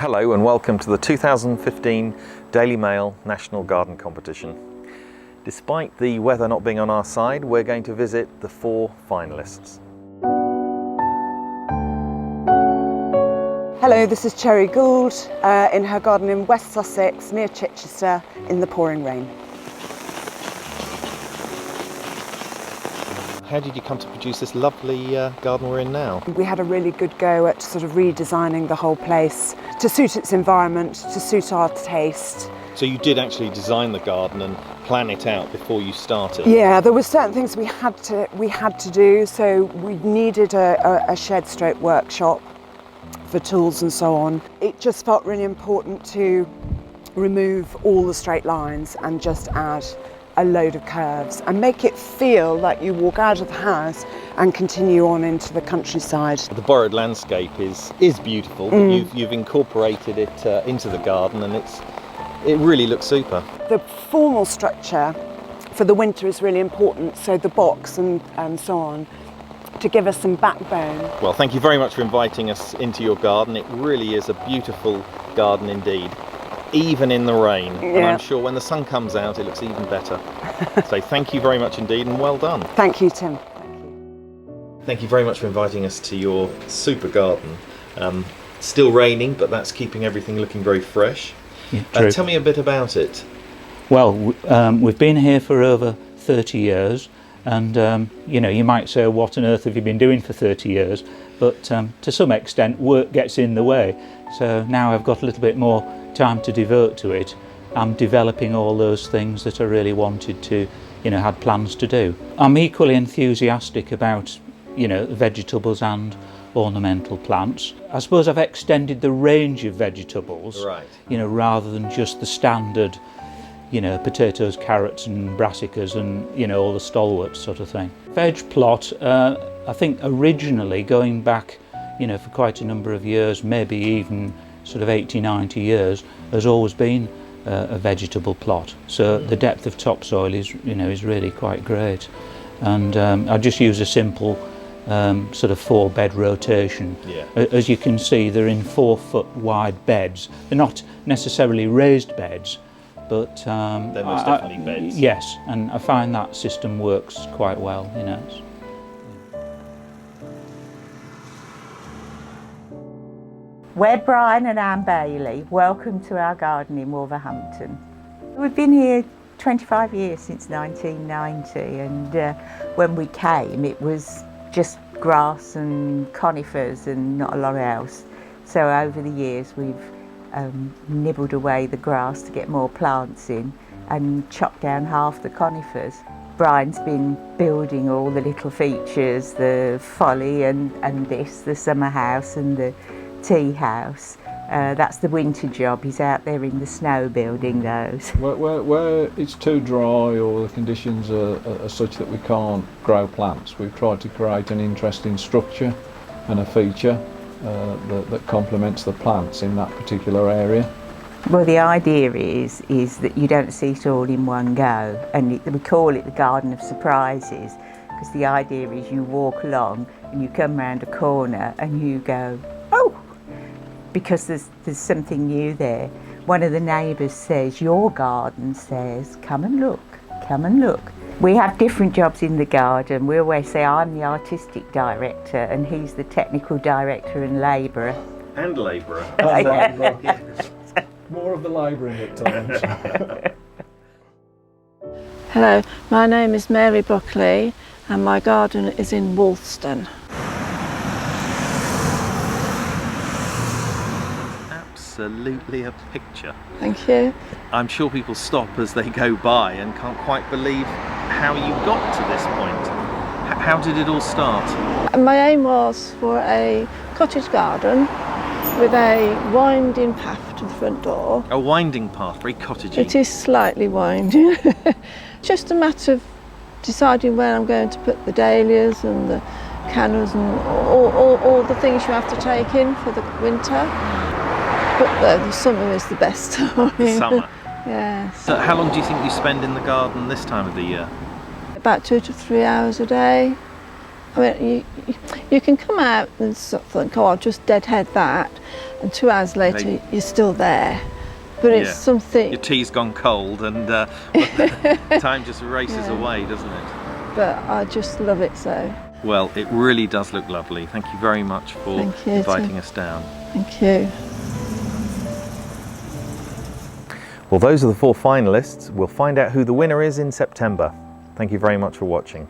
Hello and welcome to the 2015 Daily Mail National Garden Competition. Despite the weather not being on our side, we're going to visit the 4 finalists. Hello, this is Cherry Gould in her garden in West Sussex near Chichester in the pouring rain. How did you come to produce this lovely garden we're in now? We had a really good go at sort of redesigning the whole place to suit its environment, to suit our taste. So you did actually design the garden and plan it out before you started? Yeah, there were certain things we had to do, so we needed a shed/stroke workshop for tools and so on. It just felt really important to remove all the straight lines and just add a load of curves and make it feel like you walk out of the house and continue on into the countryside. The borrowed landscape is beautiful, but you've incorporated it into the garden and it really looks super. The formal structure for the winter is really important, so the box and so on, to give us some backbone. Well, thank you very much for inviting us into your garden. It really is a beautiful garden indeed, even in the rain. Yeah. And I'm sure when the sun comes out it looks even better. So thank you very much indeed and well done. Thank you, Tim. Thank you very much for inviting us to your super garden. Still raining, but that's keeping everything looking very fresh. Yeah, true. Tell me a bit about it. Well, we've been here for over 30 years and you might say, what on earth have you been doing for 30 years? But to some extent work gets in the way. So now I've got a little bit more time to devote to it. I'm developing all those things that I really wanted to, had plans to do. I'm equally enthusiastic about, vegetables and ornamental plants. I suppose I've extended the range of vegetables, right, rather than just the standard, potatoes, carrots and brassicas and, all the stalwarts sort of thing. Veg plot, I think originally going back, for quite a number of years, maybe even sort of 80, 90 years, has always been a vegetable plot. So the depth of topsoil is really quite great. And I just use a simple sort of 4-bed rotation. Yeah. As you can see, they're in 4-foot wide beds. They're not necessarily raised beds, but they're most definitely beds. Yes, and I find that system works quite well. We're Brian and Anne Bailey. Welcome to our garden in Wolverhampton. We've been here 25 years, since 1990, and when we came it was just grass and conifers and not a lot else. So over the years we've nibbled away the grass to get more plants in and chopped down half the conifers. Brian's been building all the little features, the folly and this, the summer house and the tea house. That's the winter job. He's out there in the snow building those. Where it's too dry or the conditions are such that we can't grow plants, we've tried to create an interesting structure and a feature that complements the plants in that particular area. Well, the idea is that you don't see it all in one go, and we call it the Garden of Surprises, because the idea is you walk along and you come round a corner and you go, oh, because there's something new there. One of the neighbours says, your garden says, come and look, come and look. We have different jobs in the garden. We always say I'm the artistic director and he's the technical director and labourer. And labourer. More of the labouring at times. Hello, my name is Mary Buckley and my garden is in Wolston. Absolutely a picture. Thank you. I'm sure people stop as they go by and can't quite believe how you got to this point. How did it all start? My aim was for a cottage garden with a winding path to the front door. A winding path, very cottagey. It is slightly winding. Just a matter of deciding where I'm going to put the dahlias and the cannas and all the things you have to take in for the winter. But the summer is the best time. The summer? Yes. So how long do you think you spend in the garden this time of the year? About 2 to 3 hours a day. I mean, you can come out and sort of think, oh, I'll just deadhead that, and 2 hours later you're still there. But it's something. Your tea's gone cold, and time just races away, doesn't it? But I just love it so. Well, it really does look lovely. Thank you very much for inviting us down. Thank you. Well, those are the 4 finalists. We'll find out who the winner is in September. Thank you very much for watching.